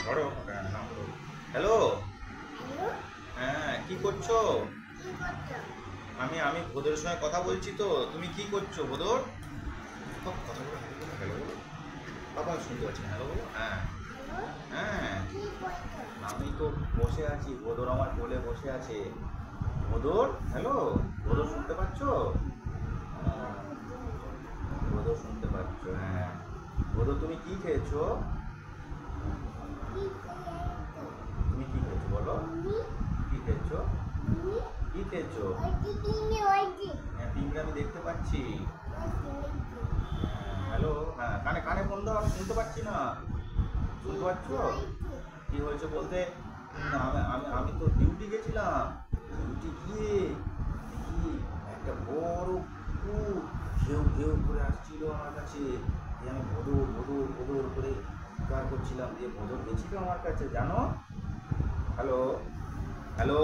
ধরো হ্যালো। হ্যাঁ, কি করছো? আমি ভোদরের সঙ্গে কথা বলছি তো। তুমি কি করছো ভোদর? কথা বলো, হ্যালো বলো। বাবা শুনতে পাচ্ছি না, হ্যালো বলো। হ্যাঁ হ্যাঁ, আমি তো বসে আছি, ভোদর আমার কোলে বসে আছে। ভোদর হ্যালো, ভোদর শুনতে পাচ্ছ? হ্যাঁ, ভোদর শুনতে পাচ্ছ, হ্যাঁ। ভোদর তুমি কি খেয়েছো? তুমি কি খেয়েছো বলো? কি খেয়েছো? কি খেয়েছো? হ্যাঁ, পিঁপড়ে আমি দেখতে পাচ্ছি। হ্যালো, হ্যাঁ, কানে কানে ফোন দাও, আমি শুনতে পাচ্ছি না। শুনতে পাচ্ছ? কি হয়েছে বলতে, না আমি আমি আমি তো ডিউটি গেছিলাম। ডিউটি গিয়ে দেখি একটা বড় কুকুর ঘেউ ঘেউ করে আসছিল আমার কাছে। দিয়ে আমি ভোদর ভোদর ভোদর করে চিৎকার করছিলাম, দিয়ে ভোদর গেছিল আমার কাছে জানো। Hello hello